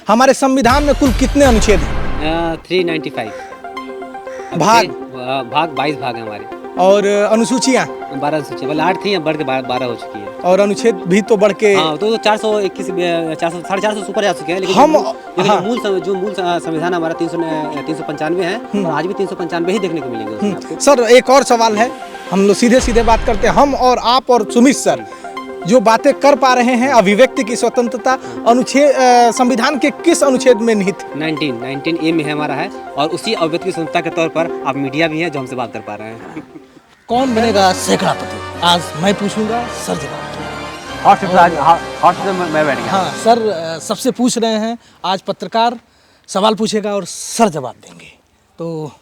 हमारे संविधान में कुल कितने अनुच्छेद हैं? 395 भाग? भाग 22 भाग है हमारे। और अनुसूचियाँ? 12 सूची मतलब 8 थी, अब बढ़ के 12 हो चुकी है। और अनुच्छेद भी तो बढ़ के हाँ, तो 421 400 450 ऊपर जा चुके हैं, लेकिन हम जो मूल संविधान हमारा 395 है, और आज भी 395 ही देखने को मिलेंगे उसमें आपको। सर एक और सवाल है, हम लोग सीधे सीधे बात करते हैं। हम और आप और सुमित सर जो बातें कर पा रहे हैं, अभिव्यक्ति की स्वतंत्रता अनुच्छेद संविधान के किस अनुच्छेद में निहित है? 19A में है हमारा है, और उसी अभिव्यक्ति की स्वतंत्रता के तौर पर आप मीडिया भी हैं जो हमसे बात कर पा रहे हैं। कौन बनेगा सैकड़ापति? आज मैं पूछूंगा, सर जवाब। हॉट से मैं बैठ गया। हाँ सर, सबसे पूछ रहे हैं। आज पत्रकार सवाल पूछेगा और सर जवाब देंगे। तो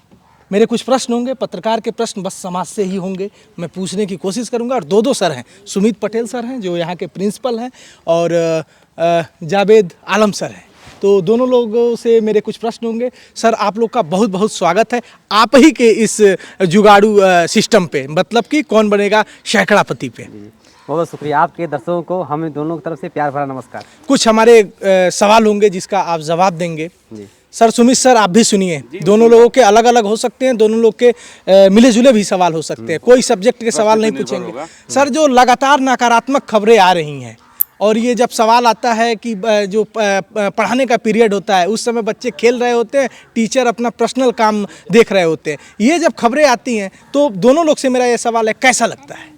मेरे कुछ प्रश्न होंगे, पत्रकार के प्रश्न बस समाज से ही होंगे, मैं पूछने की कोशिश करूंगा। और दो सर हैं, सुमित पटेल सर हैं जो यहाँ के प्रिंसिपल हैं, और जावेद आलम सर हैं। तो दोनों लोगों से मेरे कुछ प्रश्न होंगे। सर आप लोग का बहुत बहुत स्वागत है आप ही के इस जुगाड़ू सिस्टम पे, मतलब कि कौन बनेगा सैकड़ापति पे। बहुत शुक्रिया, आपके दर्शकों को हम दोनों की तरफ से प्यार भरा नमस्कार। कुछ हमारे सवाल होंगे जिसका आप जवाब देंगे जी। सर सुमित सर आप भी सुनिए, दोनों लोगों के अलग अलग हो सकते हैं, दोनों लोग के मिले जुले भी सवाल हो सकते हैं, कोई सब्जेक्ट के सवाल नहीं पूछेंगे। सर जो लगातार नकारात्मक खबरें आ रही हैं, और ये जब सवाल आता है कि जो पढ़ाने का पीरियड होता है उस समय बच्चे खेल रहे होते हैं, टीचर अपना पर्सनल काम देख रहे होते हैं, ये जब खबरें आती हैं तो दोनों लोग से मेरा ये सवाल है, कैसा लगता है?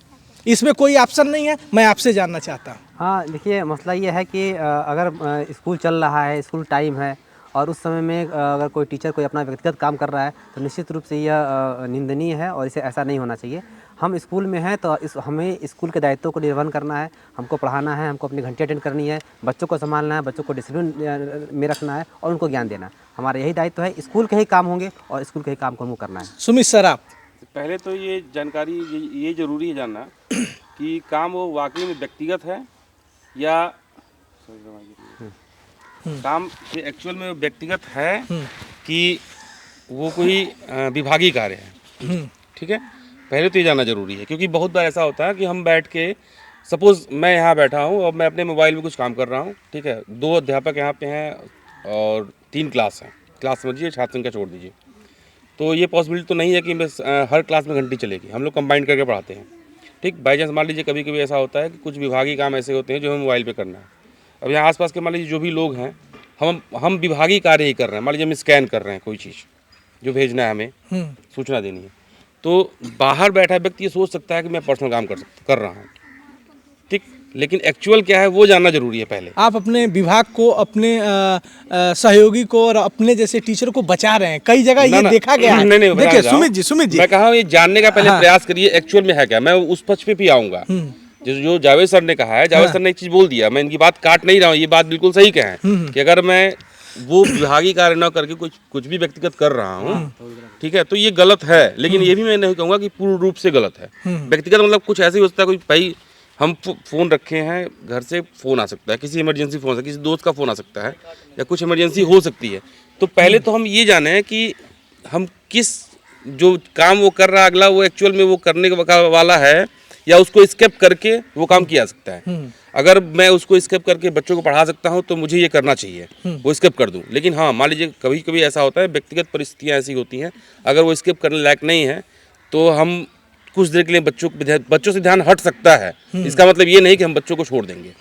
इसमें कोई ऑप्शन नहीं है, मैं आपसे जानना चाहता हूँ। हाँ देखिए, मसला ये है कि अगर स्कूल चल रहा है, स्कूल टाइम है, और उस समय में अगर कोई टीचर कोई अपना व्यक्तिगत काम कर रहा है तो निश्चित रूप से यह निंदनीय है, और इसे ऐसा नहीं होना चाहिए। हम स्कूल में हैं तो हमें स्कूल के दायित्वों को निर्वहन करना है, हमको पढ़ाना है, हमको अपनी घंटी अटेंड करनी है, बच्चों को संभालना है, बच्चों को डिसिप्लिन में रखना है और उनको ज्ञान देना है। हमारा यही दायित्व है, स्कूल के ही काम होंगे और स्कूल के ही काम को हमको करना है। सुमित सर आप? पहले तो ये जानकारी ये जरूरी है जानना कि काम वो वाकई में व्यक्तिगत है या काम एक्चुअल में व्यक्तिगत है कि वो कोई विभागीय कार्य है। ठीक है, पहले तो ये जानना जरूरी है, क्योंकि बहुत बार ऐसा होता है कि हम बैठ के, सपोज मैं यहाँ बैठा हूँ और मैं अपने मोबाइल में कुछ काम कर रहा हूँ, ठीक है, 2 अध्यापक यहाँ पे हैं और 3 क्लास हैं, क्लास समझिए, छात्र संख्या छोड़ दीजिए, तो ये पॉसिबिलिटी तो नहीं है कि बस हर क्लास में घंटी चलेगी, हम लोग कंबाइन करके पढ़ाते हैं। ठीक, बाई चांस मान लीजिए कभी कभी ऐसा होता है कि कुछ विभागीय काम ऐसे होते हैं जो हमें मोबाइल पे करना है। अब यहाँ आसपास के मान लीजिए जो भी लोग हैं, हम विभागीय कार्य ही कर रहे हैं, मान लीजिए हम स्कैन कर रहे हैं कोई चीज़ जो भेजना है, हमें सूचना देनी है, तो बाहर बैठा व्यक्ति ये सोच सकता है कि मैं पर्सनल काम कर रहा हूँ, ठीक, लेकिन एक्चुअल क्या है वो जानना जरूरी है। पहले आप अपने विभाग को, अपने सहयोगी को और अपने जैसे टीचर को बचा रहे हैं, कई जगह ये देखा गया है। नहीं, देखिए सुमित जी मैं कहा ये जानने का पहले प्रयास करिए एक्चुअल में है क्या। मैं उस पक्ष पे भी आऊंगा जो जावेद सर ने कहा है। जावेद सर ने एक चीज बोल दिया, मैं इनकी बात काट नहीं रहा हूँ, ये बात बिल्कुल सही कहें कि अगर मैं वो विभागीय कार्य न करके कुछ भी व्यक्तिगत कर रहा हूँ, ठीक है, तो ये गलत है। लेकिन ये भी मैं नहीं कहूँगा कि पूर्ण रूप से गलत है। व्यक्तिगत मतलब कुछ ऐसे ही होता है, कोई भाई हम फ़ोन रखे हैं, घर से फ़ोन आ सकता है, किसी इमरजेंसी फ़ोन, किसी दोस्त का फ़ोन आ सकता है, या कुछ इमरजेंसी हो सकती है। तो पहले तो हम ये जाने कि हम किस जो काम वो कर रहा है अगला, वो एक्चुअल में वो करने वाला है या उसको स्किप करके वो काम किया सकता है। अगर मैं उसको स्किप करके बच्चों को पढ़ा सकता हूँ तो मुझे ये करना चाहिए, वो स्किप कर दूँ। लेकिन हाँ, मान लीजिए कभी कभी ऐसा होता है, व्यक्तिगत परिस्थितियाँ ऐसी होती हैं, अगर वो स्किप करने लायक नहीं है तो हम कुछ देर के लिए बच्चों से ध्यान हट सकता है। इसका मतलब ये नहीं कि हम बच्चों को छोड़ देंगे,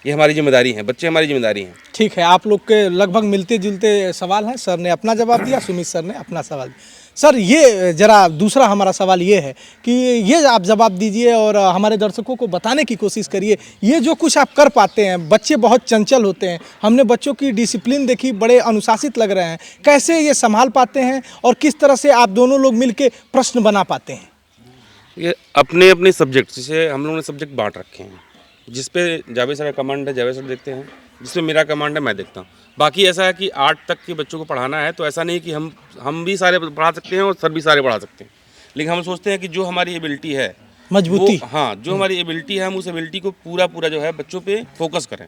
ये हमारी जिम्मेदारी है, बच्चे हमारी जिम्मेदारी हैं। ठीक है, आप लोग के लगभग मिलते जुलते सवाल हैं। सर ने अपना जवाब दिया, सुमित सर ने अपना सवाल दिया। सर ये जरा दूसरा हमारा सवाल ये है कि ये आप जवाब दीजिए और हमारे दर्शकों को बताने की कोशिश करिए, ये जो कुछ आप कर पाते हैं, बच्चे बहुत चंचल होते हैं, हमने बच्चों की डिसिप्लिन देखी, बड़े अनुशासित लग रहे हैं, कैसे ये संभाल पाते हैं और किस तरह से आप दोनों लोग मिल के प्रश्न बना पाते हैं? ये अपने अपने सब्जेक्ट, जैसे हम लोगों ने सब्जेक्ट बांट रखे हैं, जिस पे जावेद सर का कमांड है जावेद सर देखते हैं, जिसमें मेरा कमांड है मैं देखता हूँ। बाकी ऐसा है कि 8 तक के बच्चों को पढ़ाना है, तो ऐसा नहीं कि हम भी सारे पढ़ा सकते हैं और सर भी सारे पढ़ा सकते हैं, लेकिन हम सोचते हैं कि जो हमारी एबिलिटी है मजबूती, हाँ, जो हमारी एबिलिटी है, हम उस एबिलिटी को पूरा जो है बच्चों पे फोकस करें।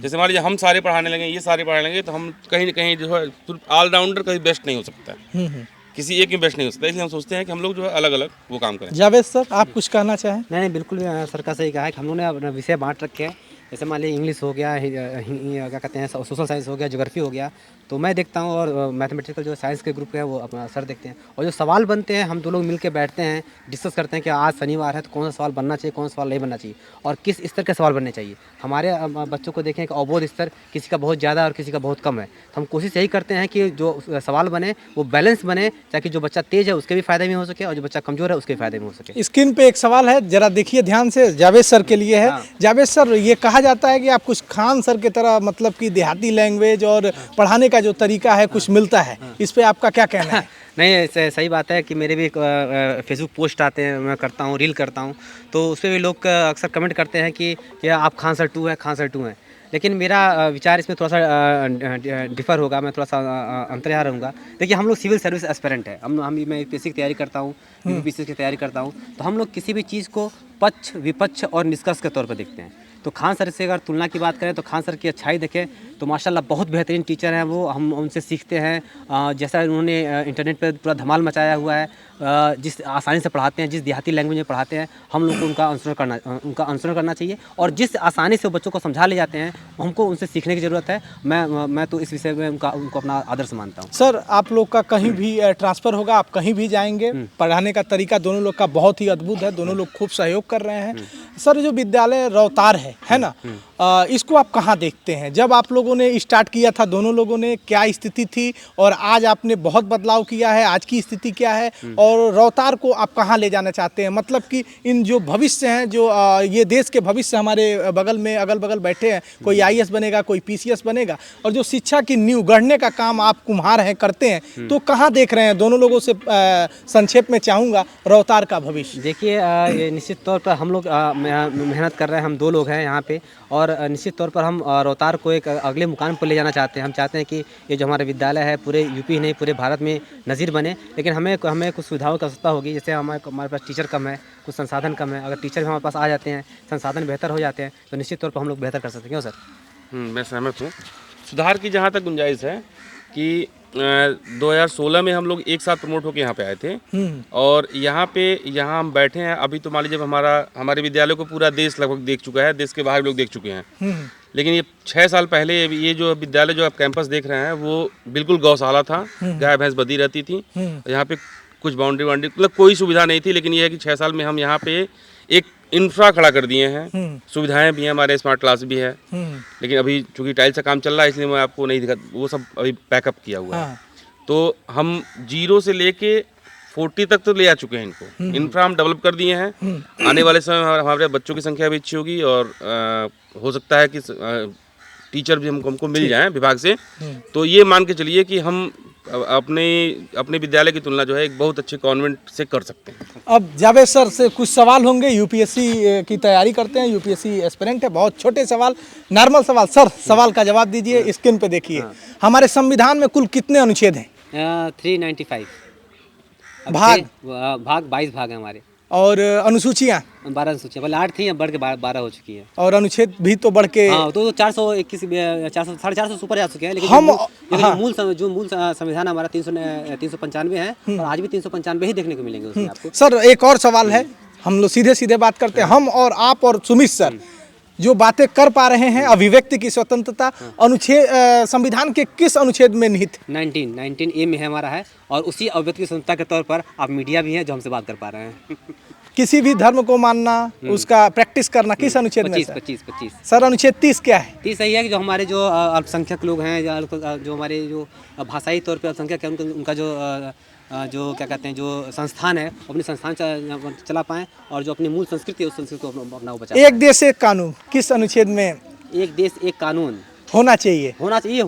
जैसे मान लीजिए हम सारे पढ़ाने लगे, ये सारे पढ़ाने लगे, तो हम कहीं ना कहीं जो है ऑलराउंडर कहीं बेस्ट नहीं हो सकता है, किसी एक में बेस्ट नहीं हो सकता। इसलिए हम सोचते हैं कि हम लोग जो है अलग अलग वो काम करें। जावेद सर आप कुछ कहना चाहें? नहीं, बिल्कुल सर का सही कहा है कि हम लोगों ने अपना विषय बांट रखे हैं। जैसे मान लीजिए इंग्लिश हो गया, क्या कहते हैं, सोशल साइंस हो गया, ज्योग्राफी हो गया, तो मैं देखता हूँ, और मैथमेटिकल जो साइंस के ग्रुप है वो अपना सर देखते हैं, और जो सवाल बनते हैं हम दो लोग मिलकर बैठते हैं, डिस्कस करते हैं कि आज शनिवार है तो कौन सा सवाल बनना चाहिए, कौन सा सवाल नहीं बनना चाहिए, और किस स्तर के सवाल बनने चाहिए। हमारे बच्चों को देखें कि अवबोध स्तर किसी का बहुत ज़्यादा और किसी का बहुत कम है, तो हम कोशिश यही करते हैं कि जो सवाल बने वो बैलेंस बने, ताकि जो बच्चा तेज़ है उसके भी फ़ायदे में हो सके और जो बच्चा कमज़ोर है उसके फ़ायदे में हो सके। स्क्रीन पे एक सवाल है, जरा देखिए ध्यान से, जावेद सर के लिए है। जावेद सर, ये कहा जाता है कि आप कुछ खान सर की तरह, मतलब कि देहाती लैंग्वेज और पढ़ाने का जो तरीका है कुछ मिलता है, इस पे आपका क्या कहना है? नहीं, सही बात है कि मेरे भी फेसबुक पोस्ट आते हैं, मैं करता हूँ, रील करता हूँ, तो उस पर भी लोग अक्सर कमेंट करते हैं कि आप खान सर 2 है, खान सर 2 हैं। लेकिन मेरा विचार इसमें थोड़ा सा डिफ़र होगा, मैं थोड़ा सा अंतर यहाँ रहूँगा। देखिए, हम लोग सिविल सर्विस एस्पिरेंट है, मैं यूपीएससी की तैयारी करता हूँ, यूपीएससी की तैयारी करता हूँ, तो हम लोग किसी भी चीज़ को पक्ष, विपक्ष और निष्कर्ष के तौर पर देखते हैं। तो खान सर से अगर तुलना की बात करें तो खान सर की अच्छाई देखें तो माशाल्लाह बहुत बेहतरीन टीचर हैं वो, हम उनसे सीखते हैं। जैसा उन्होंने इंटरनेट पे पूरा धमाल मचाया हुआ है, जिस आसानी से पढ़ाते हैं, जिस देहाती लैंग्वेज में पढ़ाते हैं, हम लोग को उनका अनुसरण करना चाहिए, और जिस आसानी से वो बच्चों को समझा ले जाते हैं, हमको उनसे सीखने की ज़रूरत है। मैं तो इस विषय में उनको अपना आदर्श मानता हूँ। सर, आप लोग का कहीं भी ट्रांसफ़र होगा, आप कहीं भी जाएंगे, पढ़ाने का तरीका दोनों लोग का बहुत ही अद्भुत है, दोनों लोग खूब सहयोग कर रहे हैं। सर, जो विद्यालय रोहतार है ना, इसको आप कहाँ देखते हैं? जब आप लोगों ने स्टार्ट किया था दोनों लोगों ने, क्या स्थिति थी, और आज आपने बहुत बदलाव किया है, आज की स्थिति क्या है, और रोहतार को आप कहाँ ले जाना चाहते हैं? मतलब कि इन जो भविष्य हैं, जो ये देश के भविष्य हमारे बगल में अगल बगल बैठे हैं, कोई आईएएस बनेगा, कोई पीसीएस बनेगा, और जो शिक्षा की नींव गढ़ने का काम आप कुम्हार हैं, करते हैं, तो कहाँ देख रहे हैं? दोनों लोगों से संक्षेप में चाहूँगा रोहतार का भविष्य। देखिए, ये निश्चित तौर पर हम लोग मेहनत कर रहे हैं, हम 2 लोग हैं यहाँ पे, और निश्चित तौर पर हम रोहतार को एक अगले मुकाम पर ले जाना चाहते हैं। हम चाहते हैं कि ये जो हमारा विद्यालय है पूरे यूपी नहीं पूरे भारत में नज़ीर बने, लेकिन हमें कुछ सुविधाओं की आवश्यकता होगी। जैसे हमारे पास टीचर कम है, कुछ संसाधन कम है। अगर टीचर भी हमारे पास आ जाते हैं, संसाधन बेहतर हो जाते हैं, तो निश्चित तौर पर हम लोग बेहतर कर सकते हैं। क्यों सर? मैं सहमत हूँ। सुधार की जहाँ तक गुंजाइश है कि 2016 में हम लोग एक साथ प्रमोट होकर यहाँ पे आए थे, और यहाँ हम बैठे हैं। अभी तो मान लीजिए जब हमारे विद्यालय को पूरा देश लगभग देख चुका है, देश के बाहर लोग देख चुके हैं। लेकिन ये 6 साल पहले ये जो विद्यालय जो आप कैंपस देख रहे हैं वो बिल्कुल गौशाला था, गाय भैंस बंधी रहती थी, यहाँ पे कुछ बाउंड्री मतलब कोई सुविधा नहीं थी। लेकिन ये है कि 6 साल में हम यहाँ पे एक इंफ्रा खड़ा कर दिए हैं, सुविधाएं भी हैं, हमारे स्मार्ट क्लास भी है। लेकिन अभी चूंकि टाइल्स का काम चल रहा है इसलिए मैं आपको नहीं दिखा, वो सब अभी पैकअप किया हुआ है। तो हम 0 से लेके 40 तक तो ले आ चुके हैं इनको, इंफ्रा हम डेवलप कर दिए हैं। आने वाले समय में हमारे बच्चों की संख्या भी अच्छी होगी, और हो सकता है कि टीचर भी हमको मिल जाएं विभाग से। तो ये मान के चलिए कि हम अपने विद्यालय की तुलना जो है एक बहुत अच्छे कॉन्वेंट से कर सकते हैं। अब जावेद सर से कुछ सवाल होंगे, यूपीएससी की तैयारी करते हैं, यूपीएससी एस्पिरेंट है, बहुत छोटे सवाल, नॉर्मल सवाल। सर, सवाल का जवाब दीजिए, स्क्रीन पे देखिए। हमारे संविधान में कुल कितने अनुच्छेद हैं? 395 भाग 22 भाग हैं हमारे, और अनुसूचियाँ 12 अनुसूचियाँ, पहले 8 थी, अब बढ़ के 12 हो चुकी है। और अनुच्छेद भी तो बढ़ के, हाँ, तो 421 450 से ऊपर जा चुके हैं। लेकिन हम जो मूल संविधान हमारा 395 है, और आज भी 395 ही देखने को मिलेंगे उसमें आपको। सर, एक और सवाल है, हम लोग सीधे सीधे बात करते हैं। हम और आप और सुमित सर जो बातें कर पा रहे हैं, अभिव्यक्ति की स्वतंत्रता अनुच्छेद संविधान के किस अनुच्छेद में निहित? 19A में है हमारा है, और उसी अभिव्यक्ति की स्वतंत्रता के तौर पर आप मीडिया भी हैं जो हमसे बात कर पा रहे हैं। किसी भी धर्म को मानना, उसका प्रैक्टिस करना, किस अनुच्छेद में? 25। सर, अनुच्छेद 30 क्या है? 30 सही है कि जो हमारे जो अल्पसंख्यक लोग हैं, जो हमारे जो भाषाई तौर पर अल्पसंख्यक है, उनका जो क्या कहते हैं, जो संस्थान है, अपने संस्थान चला पाएँ, और जो अपनी मूल संस्कृति है उस संस्कृति को अपना बचा। एक देश एक कानून किस अनुच्छेद में? एक देश एक कानून होना चाहिए। होना चाहिए।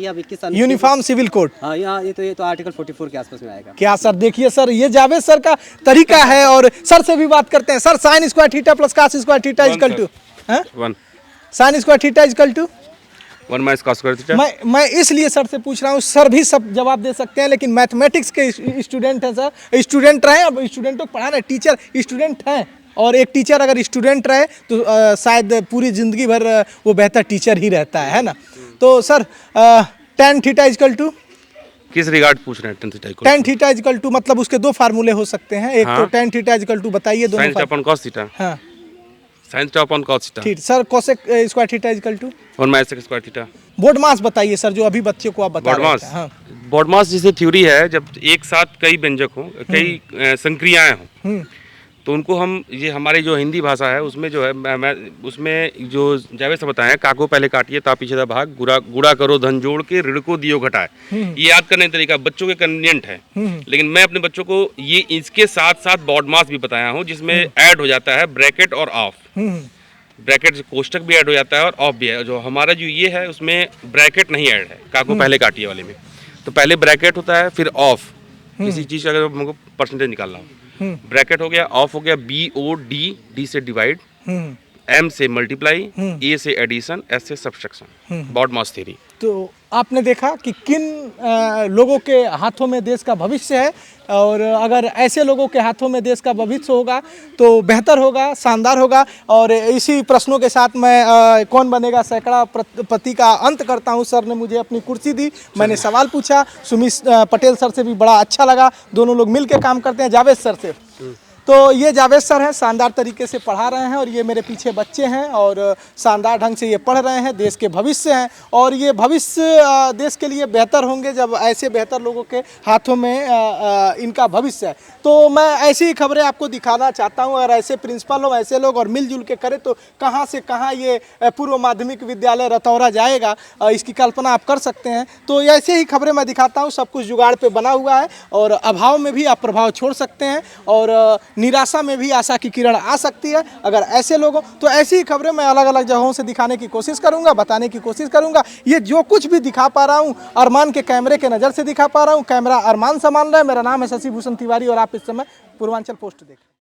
अब 21 यूनिफॉर्म सिविल कोड। हाँ, ये तो आर्टिकल 44 के आसपास में आएगा। क्या सर? देखिए सर, ये जावेद सर का तरीका है, और सर से भी बात करते हैं। Sir, sine square theta plus cos square theta equal to 1 sine square theta equal to 1 minus cos square theta. मैं इसलिए सर से पूछ रहा हूँ, सर भी सब जवाब दे सकते हैं, लेकिन मैथमेटिक्स के स्टूडेंट हैं सर, स्टूडेंट रहे, अब स्टूडेंटों को पढ़ाना, टीचर स्टूडेंट हैं, और एक टीचर अगर स्टूडेंट रहे तो शायद पूरी ज़िंदगी भर वो बेहतर टीचर ही रहता है ना। तो sir, tan theta equal to किस रिगार्ड पूछ रहे हैं? tan थीटा इक्वल टू मतलब उसके 2 फार्मूले हो सकते हैं। एक तो tan थीटा इक्वल टू बताइए, दोनों sin अपन cos थीटा। हाँ, sine theta upon cos theta ठीक sir, cosec square theta is equal to 1 minus sec square theta. Board mass बताइए सर, जो अभी बच्चे को आप बता रहे बॉडमास थे। हाँ। बॉडमास जैसे थ्योरी है, जब एक साथ कई व्यंजक हों, कई संक्रियाएं हों, तो उनको हम, ये हमारी जो हिंदी भाषा है उसमें जो है, मैं उसमें जो जावेद साहब बताए, काको पहले काटिए ता पीछे दा भाग, गुड़ा करो धन जोड़ के, ऋण को दियो घटाए, ये याद करने का तरीका बच्चों के कन्वीनियंट है। लेकिन मैं अपने बच्चों को ये इसके साथ साथ बॉडमास भी बताया हूँ, जिसमें ऐड हो जाता है ब्रैकेट और ऑफ। ब्रैकेट कोष्टक भी ऐड हो जाता है और ऑफ भी है। जो हमारा जो ये है उसमें ब्रैकेट नहीं ऐड है, काको पहले काटिए वाले में। तो पहले ब्रैकेट होता है, फिर ऑफ, किसी चीज़ का अगर हमको परसेंटेज निकालना हो, ब्रैकेट हो गया, ऑफ हो गया, BOD, D से डिवाइड, M से मल्टीप्लाई, A से एडिशन, S से सब्सट्रैक्शन, बॉडमास थ्योरी। तो आपने देखा कि किन लोगों के हाथों में देश का भविष्य है, और अगर ऐसे लोगों के हाथों में देश का भविष्य होगा तो बेहतर होगा, शानदार होगा। और इसी प्रश्नों के साथ मैं कौन बनेगा सैकड़ा पति का अंत करता हूं। सर ने मुझे अपनी कुर्सी दी, मैंने सवाल पूछा, सुमित पटेल सर से भी बड़ा अच्छा लगा, दोनों लोग मिल के काम करते हैं। जावेद सर से, तो ये जावेद सर हैं, शानदार तरीके से पढ़ा रहे हैं, और ये मेरे पीछे बच्चे हैं और शानदार ढंग से ये पढ़ रहे हैं, देश के भविष्य हैं, और ये भविष्य देश के लिए बेहतर होंगे जब ऐसे बेहतर लोगों के हाथों में इनका भविष्य है। तो मैं ऐसी ही खबरें आपको दिखाना चाहता हूँ। अगर ऐसे प्रिंसिपल हो, ऐसे लोग और मिलजुल के करें तो कहाँ से कहाँ ये पूर्व माध्यमिक विद्यालय रतौरा जाएगा, इसकी कल्पना आप कर सकते हैं। तो ऐसे ही खबरें मैं दिखाता हूँ, सब कुछ जुगाड़ पे बना हुआ है, और अभाव में भी आप प्रभाव छोड़ सकते हैं, और निराशा में भी आशा की किरण आ सकती है अगर ऐसे लोगों। तो ऐसी ही खबरें मैं अलग अलग जगहों से दिखाने की कोशिश करूंगा, बताने की कोशिश करूंगा। ये जो कुछ भी दिखा पा रहा हूं, अरमान के कैमरे के नज़र से दिखा पा रहा हूं। कैमरा अरमान संभाल रहा है। मेरा नाम है शशि भूषण तिवारी और आप इस समय पूर्वांचल पोस्ट देख रहे हैं।